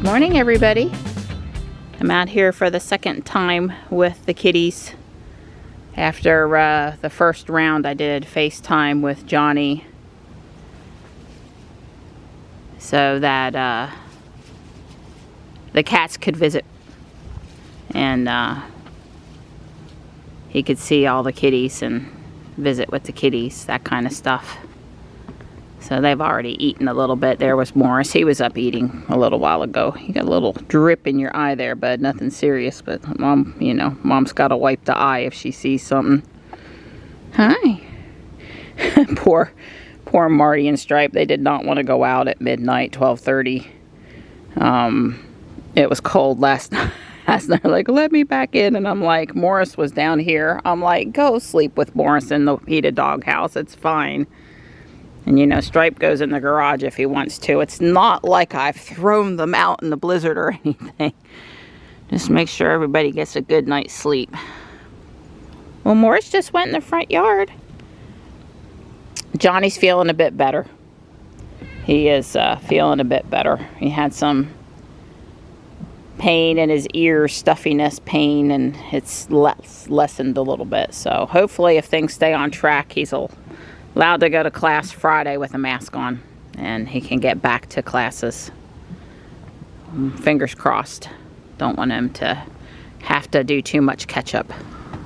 Good morning, everybody. I'm out here for the second time with the kitties. After the first round, I did FaceTime with Johnny so that the cats could visit and he could see all the kitties and visit with the kitties, that kind of stuff. So they've already eaten a little bit. There was Morris. He was up eating a little while ago. You got a little drip in your eye there, bud. Nothing serious, but Mom, you know, Mom's got to wipe the eye if she sees something. Hi. Poor Marty and Stripe. They did not want to go out at midnight, 12:30. It was cold last night. They're like, let me back in. And I'm like, Morris was down here. I'm like, go sleep with Morris in the heated doghouse. It's fine. And you know, Stripe goes in the garage if he wants to. It's not like I've thrown them out in the blizzard or anything. Just make sure everybody gets a good night's sleep. Well, Morris just went in the front yard. Johnny's feeling a bit better. He is feeling a bit better. He had some pain in his ear, stuffiness pain, and it's lessened a little bit. So hopefully if things stay on track, he's allowed to go to class Friday with a mask on, and he can get back to classes. Fingers crossed. Don't want him to have to do too much catch up.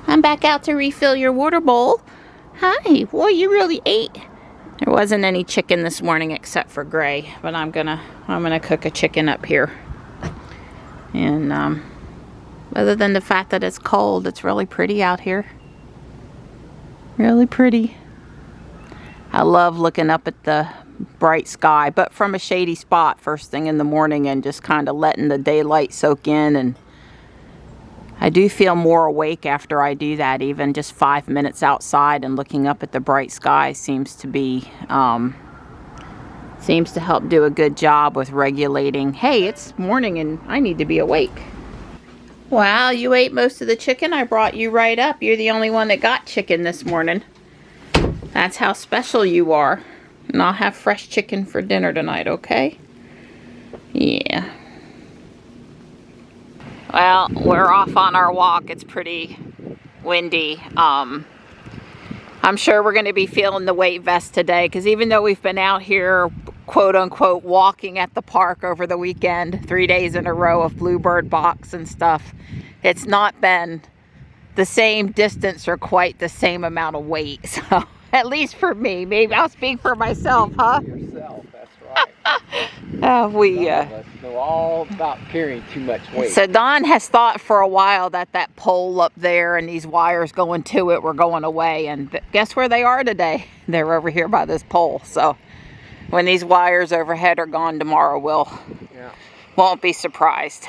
I'm back out to refill your water bowl. Hi, boy, you really ate. There wasn't any chicken this morning except for Gray, but I'm gonna cook a chicken up here. And other than the fact that it's cold, it's really pretty out here. Really pretty. I love looking up at the bright sky, but from a shady spot first thing in the morning and just kind of letting the daylight soak in. And I do feel more awake after I do that. Even just 5 minutes outside and looking up at the bright sky seems to help do a good job with regulating. Hey, it's morning and I need to be awake. Wow, you ate most of the chicken. I brought you right up. You're the only one that got chicken this morning. That's how special you are. And I'll have fresh chicken for dinner tonight, okay? Yeah. Well, we're off on our walk. It's pretty windy. I'm sure we're going to be feeling the weight vest today, because even though we've been out here, quote unquote, walking at the park over the weekend, 3 days in a row of bluebird box and stuff, it's not been the same distance or quite the same amount of weight. So at least for me. Maybe I'll speak for myself, huh? Yourself, that's right. We know all about carrying too much weight. So Don has thought for a while that pole up there and these wires going to it were going away, and guess where they are today? They're over here by this pole. So when these wires overhead are gone tomorrow, won't be surprised.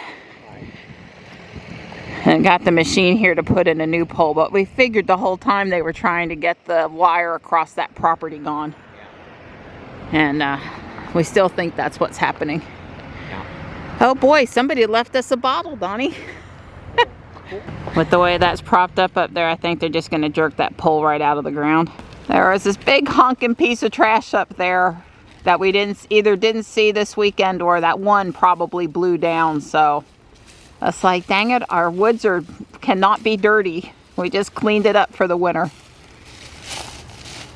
And got the machine here to put in a new pole, but we figured the whole time they were trying to get the wire across that property gone. And we still think that's what's happening. Yeah. Oh boy, somebody left us a bottle, Donnie. Cool. With the way that's propped up there, I think they're just going to jerk that pole right out of the ground. There was this big honking piece of trash up there that we didn't see this weekend, or that one probably blew down. So it's like, dang it, our woods cannot be dirty. We just cleaned it up for the winter.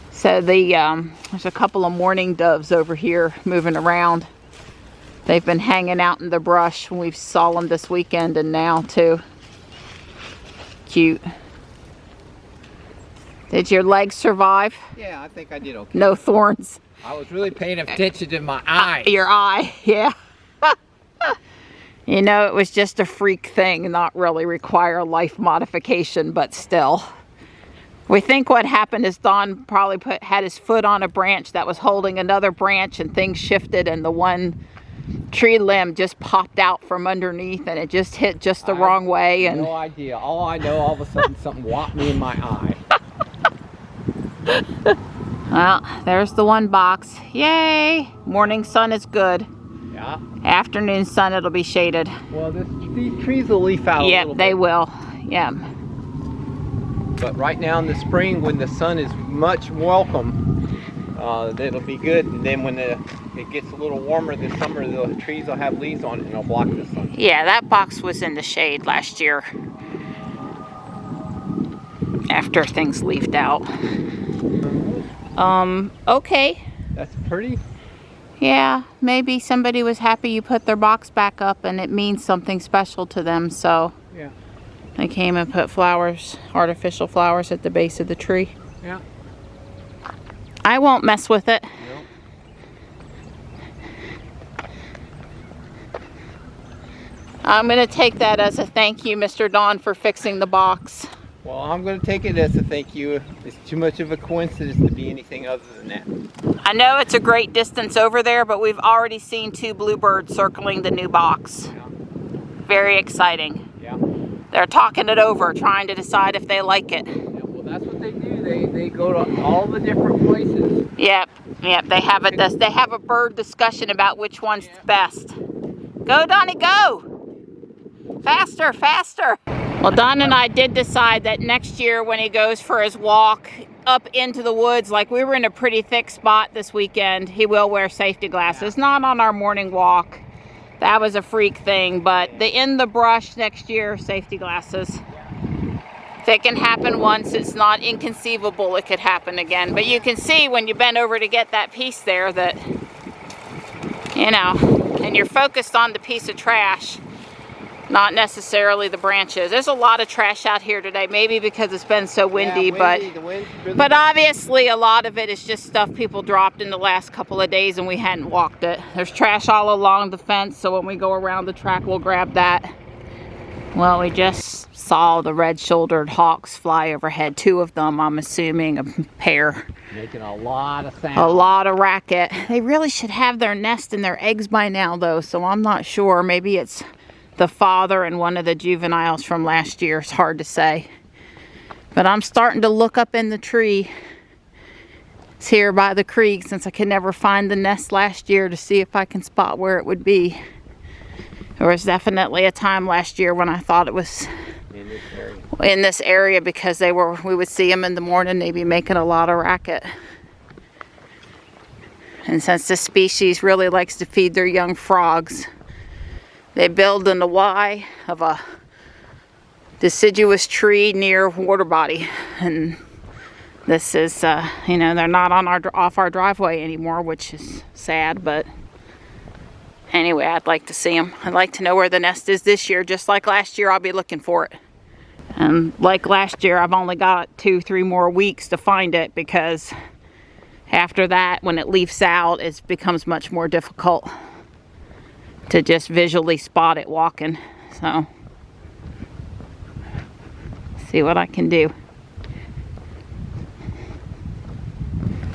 So there's a couple of mourning doves over here moving around. They've been hanging out in the brush. We saw them this weekend and now too. Cute. Did your legs survive? Yeah, I think I did okay. No thorns? I was really paying attention to my eye. Your eye, yeah. You know, it was just a freak thing, not really require life modification, but still. We think what happened is Don probably had his foot on a branch that was holding another branch, and things shifted and the one tree limb just popped out from underneath and it just hit just the wrong way. And no idea. All I know, all of a sudden something whopped me in my eye. Well, there's the one box. Yay! Morning sun is good. Yeah. Afternoon sun, it'll be shaded. Well, these trees will leaf out a little bit. Yep, they will. Yeah. But right now in the spring, when the sun is much welcome, it'll be good. And then when the it gets a little warmer this summer, the trees will have leaves on it and it'll block the sun. Yeah, that box was in the shade last year after things leafed out. Okay. That's pretty. Yeah, maybe somebody was happy you put their box back up and it means something special to them, so Yeah. they came and put flowers, artificial flowers at the base of the tree. Yeah. I won't mess with it. Nope. I'm going to take that as a thank you, Mr. Don, for fixing the box. Well, I'm going to take it as a thank you. It's too much of a coincidence to be anything other than that. I know it's a great distance over there, but we've already seen 2 bluebirds circling the new box. Yeah. Very exciting. Yeah. They're talking it over, trying to decide if they like it. Yeah, well, that's what they do. They go to all the different places. Yep. They have a bird discussion about which one's best. Go, Donnie, go! Faster, faster! Well, Don and I did decide that next year when he goes for his walk up into the woods, like we were in a pretty thick spot this weekend, he will wear safety glasses. Not on our morning walk. That was a freak thing, but in the brush next year, safety glasses. If it can happen once, it's not inconceivable it could happen again. But you can see when you bend over to get that piece there that, you know, and you're focused on the piece of trash, not necessarily the branches. There's a lot of trash out here today, maybe because it's been so windy, but obviously a lot of it is just stuff people dropped in the last couple of days and we hadn't walked it. There's trash all along the fence, so when we go around the track, we'll grab that. Well, we just saw the red-shouldered hawks fly overhead. 2 of them, I'm assuming, a pair. Making a lot of sound. A lot of racket. They really should have their nest and their eggs by now, though, so I'm not sure. Maybe it's the father and one of the juveniles from last year. It's hard to say. But I'm starting to look up in the tree. It's here by the creek, since I could never find the nest last year, to see if I can spot where it would be. There was definitely a time last year when I thought it was in this area because we would see them in the morning. They'd be making a lot of racket. And since this species really likes to feed their young frogs, they build in the Y of a deciduous tree near water body. And this is, you know, they're not on off our driveway anymore, which is sad, but anyway, I'd like to see them. I'd like to know where the nest is this year. Just like last year, I'll be looking for it. And like last year, I've only got 2-3 more weeks to find it, because after that, when it leaves out, it becomes much more difficult to just visually spot it walking. So, see what I can do.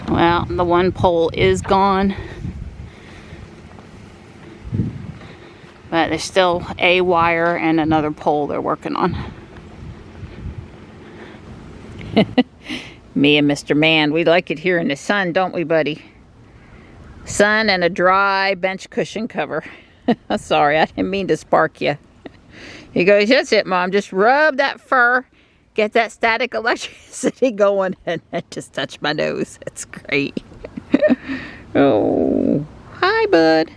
Well, the one pole is gone, but there's still a wire and another pole they're working on. Me and Mr. Man, we like it here in the sun, don't we, buddy? Sun and a dry bench cushion cover. Sorry, I didn't mean to spark you. He goes, that's it, Mom. Just rub that fur, get that static electricity going, and it just touched my nose. It's great. Oh, hi, bud.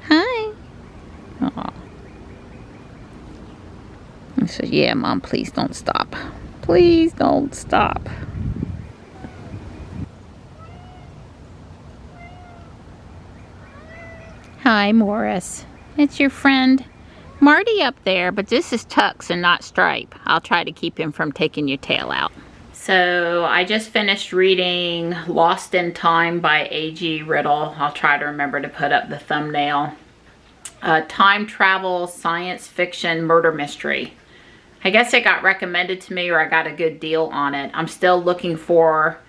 Hi. Aw. I said, yeah, Mom, please don't stop. Please don't stop. Hi, Morris. It's your friend Marty up there, but this is Tux and not Stripe. I'll try to keep him from taking your tail out. So I just finished reading Lost in Time by A.G. Riddle. I'll try to remember to put up the thumbnail. Time travel, science fiction, murder mystery. I guess it got recommended to me, or I got a good deal on it. I'm still looking for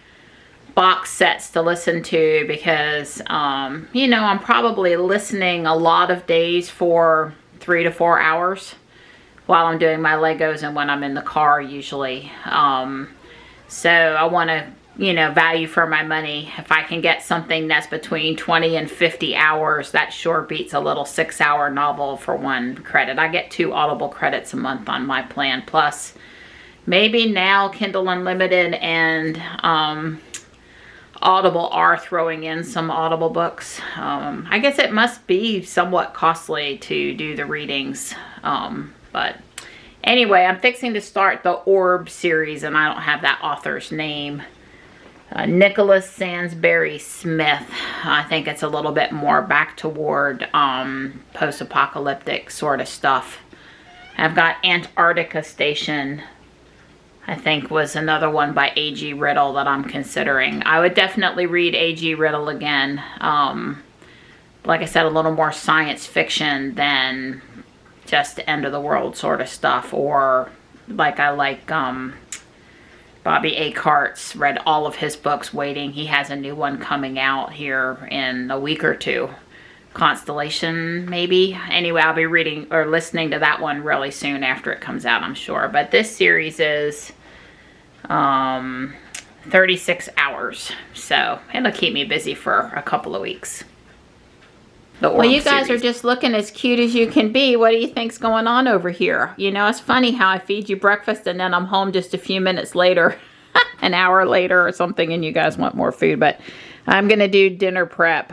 box sets to listen to because, you know, I'm probably listening a lot of days for 3 to 4 hours while I'm doing my Legos and when I'm in the car usually. So I want to, you know, value for my money. If I can get something that's between 20 and 50 hours, that sure beats a little 6-hour novel for 1 credit. I get 2 Audible credits a month on my plan, plus maybe now Kindle Unlimited and Audible are throwing in some Audible books. I guess it must be somewhat costly to do the readings. But anyway, I'm fixing to start the Orb series, and I don't have that author's name. Nicholas Sansbury Smith. I think it's a little bit more back toward post-apocalyptic sort of stuff. I've got Antarctica Station, I think, was another one by A.G. Riddle that I'm considering. I would definitely read A.G. Riddle again. Like I said, a little more science fiction than just end of the world sort of stuff. Or like I like Bobby A. Cart's, read all of his books, waiting. He has a new one coming out here in a week or two. Constellation, maybe. Anyway, I'll be reading or listening to that one really soon after it comes out, I'm sure. But this series is 36 hours. So it'll keep me busy for a couple of weeks. Well, you guys are just looking as cute as you can be. What do you think's going on over here? You know, it's funny how I feed you breakfast and then I'm home just a few minutes later, an hour later or something, and you guys want more food. But I'm going to do dinner prep.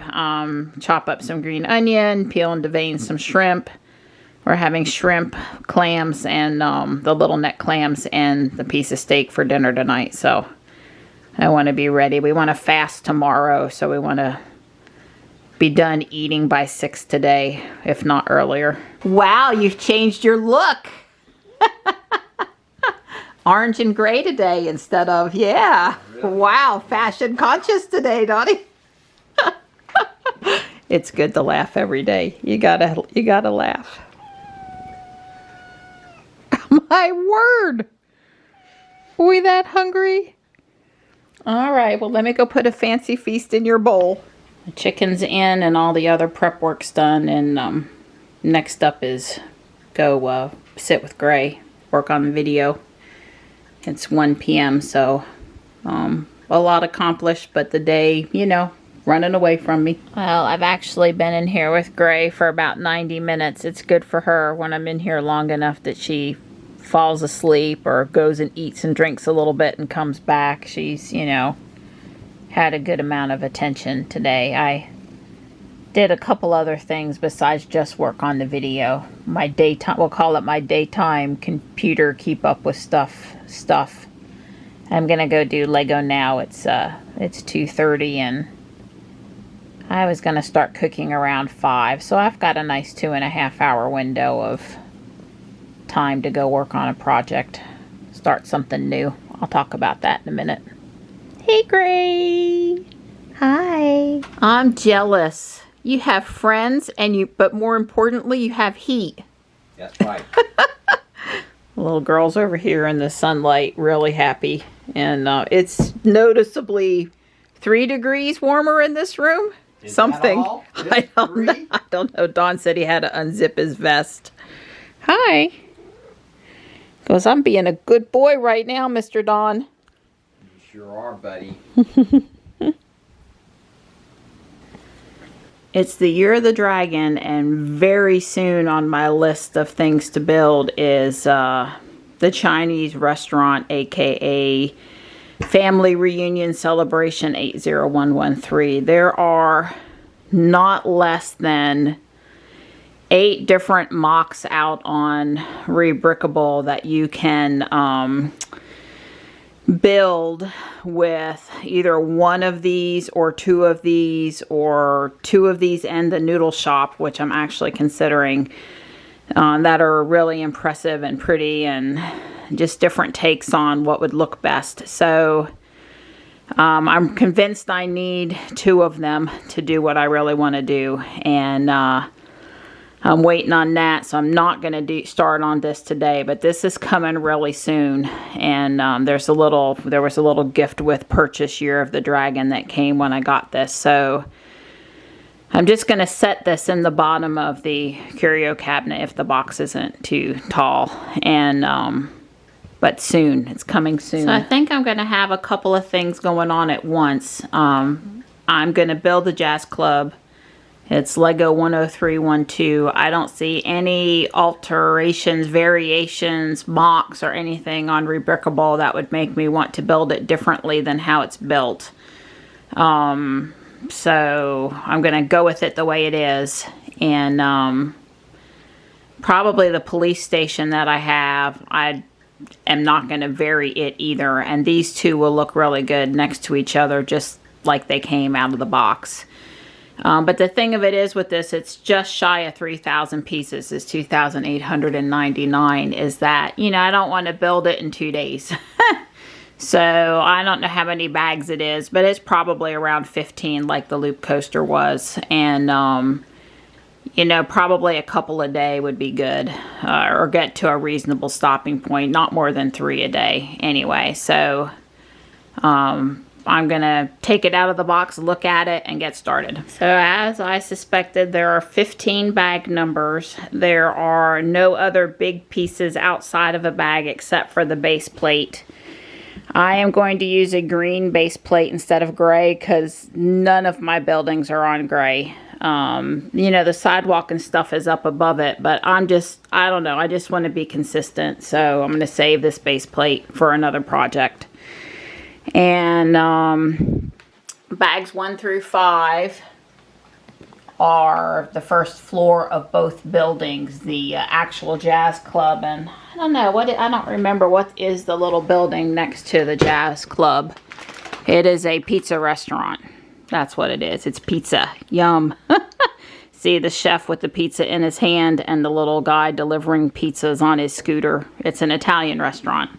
Chop up some green onion, peel and devein some shrimp. We're having shrimp, clams, and the little neck clams and the piece of steak for dinner tonight. So I want to be ready. We want to fast tomorrow, so we want to be done eating by 6 today, if not earlier. Wow, you've changed your look. Orange and gray today instead of, yeah. Really? Wow, fashion conscious today, Donnie. It's good to laugh every day. You gotta laugh. My word. Are we that hungry? All right, well, let me go put a fancy feast in your bowl. The chicken's in and all the other prep work's done, and next up is go sit with Gray, work on the video. It's 1 p.m. so a lot accomplished, but the day, you know, running away from me. Well, I've actually been in here with Gray for about 90 minutes. It's good for her when I'm in here long enough that she falls asleep or goes and eats and drinks a little bit and comes back. She's, you know, had a good amount of attention today. I did a couple other things besides just work on the video. My daytime, we'll call it my daytime computer keep up with stuff. I'm gonna go do Lego now. It's 2:30 and I was gonna start cooking around 5, so I've got a nice 2.5 hour window of time to go work on a project, start something new. I'll talk about that in a minute. Hey, Gray. Hi. I'm jealous. You have friends, but more importantly, you have heat. That's right. The little girl's over here in the sunlight, really happy. And it's noticeably 3 degrees warmer in this room. Is something. That all? I don't know. Don said he had to unzip his vest. Hi. Goes, I'm being a good boy right now, Mr. Don. You sure are, buddy. It's the year of the dragon, and very soon on my list of things to build is the Chinese restaurant, aka Family Reunion Celebration 80113. There are not less than 8 different mocks out on Rebrickable that you can build with either one of these or 2 of these, or 2 of these and the noodle shop, which I'm actually considering, that are really impressive and pretty and just different takes on what would look best. So I'm convinced I need 2 of them to do what I really want to do, and I'm waiting on that, so I'm not going to start on this today, but this is coming really soon. And there was a little gift with purchase Year of the Dragon that came when I got this, so I'm just going to set this in the bottom of the curio cabinet if the box isn't too tall. And but soon, it's coming soon. So I think I'm going to have a couple of things going on at once. I'm going to build the jazz club. It's Lego 10312. I don't see any alterations, variations, mocks, or anything on Rebrickable that would make me want to build it differently than how it's built. So I'm going to go with it the way it is. And probably the police station that I have, I am not going to vary it either. And these two will look really good next to each other, just like they came out of the box. But the thing of it is with this, it's just shy of 3,000 pieces. It's 2,899. Is that, you know, I don't want to build it in 2 days. So I don't know how many bags it is, but it's probably around 15 like the loop coaster was. And, you know, probably a couple a day would be good, or get to a reasonable stopping point, not more than 3 a day anyway. So I'm going to take it out of the box, look at it, and get started. So as I suspected, there are 15 bag numbers. There are no other big pieces outside of a bag except for the base plate. I am going to use a green base plate instead of gray because none of my buildings are on gray. You know, the sidewalk and stuff is up above it, but I don't know, I just want to be consistent. So I'm going to save this base plate for another project. And bags 1 through 5 are the first floor of both buildings, the actual jazz club, and I don't remember what is the little building next to the jazz club. It is a pizza restaurant. That's what it is. It's pizza. Yum. See the chef with the pizza in his hand and the little guy delivering pizzas on his scooter. It's an Italian restaurant.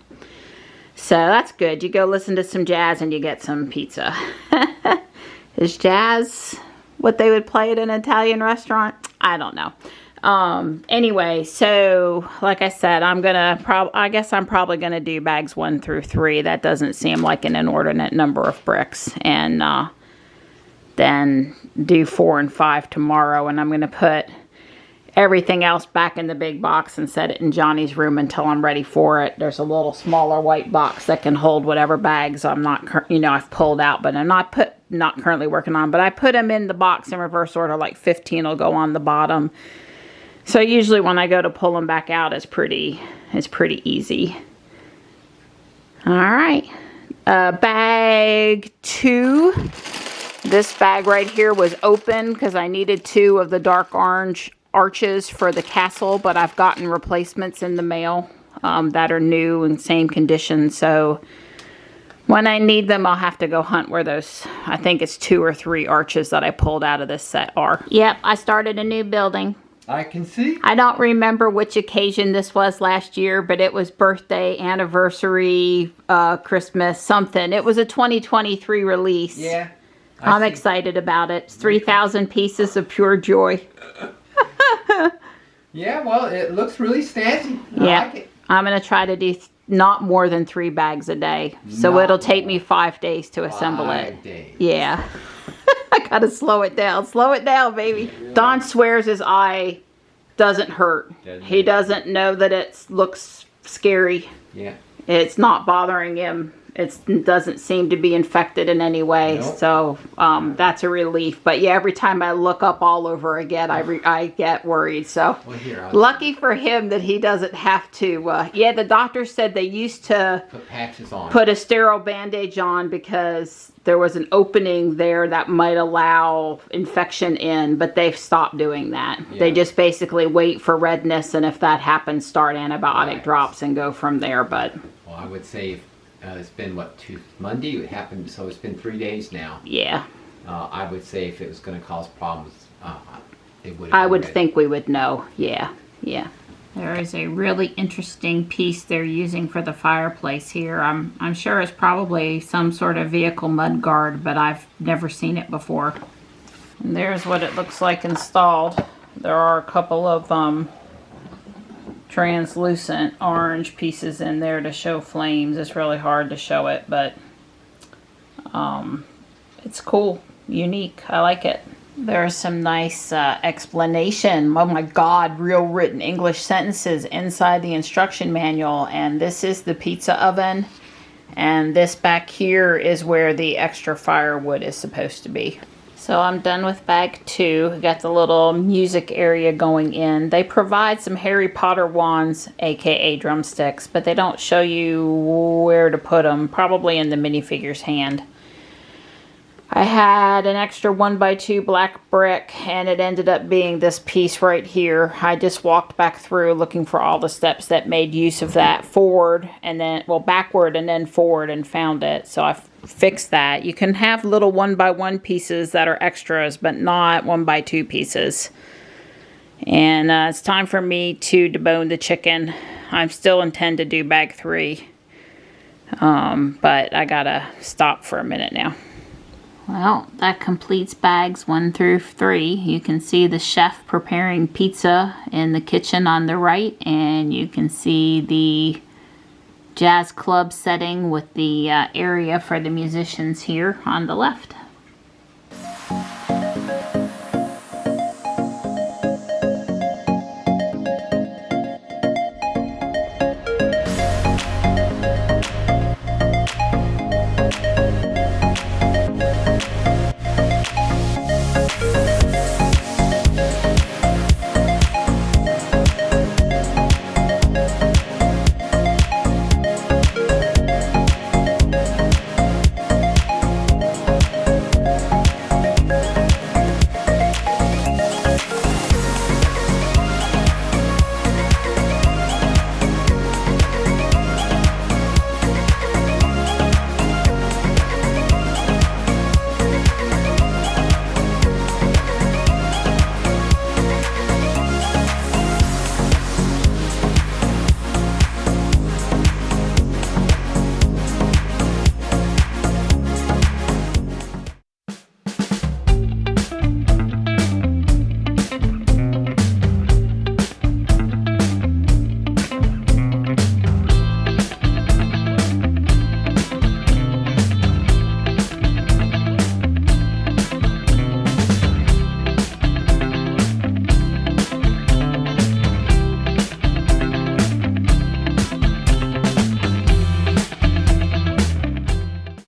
So that's good. You go listen to some jazz and you get some pizza. Is jazz what they would play at an Italian restaurant? I don't know. Anyway, so like I said, I guess I'm probably gonna do bags 1 through 3. That doesn't seem like an inordinate number of bricks. And then do 4 and 5 tomorrow. And I'm gonna put everything else back in the big box and set it in Johnny's room until I'm ready for it. There's a little smaller white box that can hold whatever bags I've pulled out, but I'm not currently working on. But I put them in the box in reverse order, like 15 will go on the bottom. So usually when I go to pull them back out, it's pretty easy. All right, bag 2. This bag right here was open because I needed 2 of the dark orange arches for the castle, but I've gotten replacements in the mail that are new and same condition. So when I need them, I'll have to go hunt where those, I think it's 2 or 3 arches that I pulled out of this set are. Yep, I started a new building. I can see. I don't remember which occasion this was last year, but it was birthday, anniversary, Christmas, something. It was a 2023 release. Yeah. I'm excited about it. It's 3,000 pieces of pure joy. Yeah, well, it looks really snazzy. Yeah, I like it. I'm going to try to do not more than 3 bags a day. So it'll take me 5 days to assemble it. 5 days. Yeah. I got to slow it down. Slow it down, baby. Don swears his eye doesn't hurt. He doesn't know that it looks scary. Yeah. It's not bothering him. It doesn't seem to be infected in any way. Nope. So that's a relief. But yeah, every time I look up all over again, I get worried. So lucky for him that he doesn't have to. Yeah, the doctor said they used to put patches on, put a sterile bandage on because there was an opening there that might allow infection in, but they've stopped doing that. Yeah. They just basically wait for redness, and if that happens, start antibiotic drops and go from there. But well, I would say it's been Monday it happened, so it's been 3 days now. Yeah. I would say if it was going to cause problems, it would. I would think we would know. Yeah, yeah. There is a really interesting piece they're using for the fireplace here. I'm sure it's probably some sort of vehicle mud guard, but I've never seen it before. And there's what it looks like installed. There are a couple of translucent orange pieces in there to show flames. It's really hard to show it, but it's cool, unique. I like it. There's some nice explanation. Oh my God, real written English sentences inside the instruction manual. And this is the pizza oven. And this back here is where the extra firewood is supposed to be. So I'm done with bag 2. Got the little music area going in. They provide some Harry Potter wands, aka drumsticks, but they don't show you where to put them. Probably in the minifigure's hand. I had an extra 1x2 black brick, and it ended up being this piece right here. I just walked back through looking for all the steps that made use of that forward and then, well, backward and then forward, and found it. So I fixed that. You can have little 1x1 pieces that are extras, but not 1x2 pieces. And it's time for me to debone the chicken. I still intend to do bag 3, but I gotta stop for a minute now. Well, that completes bags 1 through 3. You can see the chef preparing pizza in the kitchen on the right, and you can see the jazz club setting with the area for the musicians here on the left.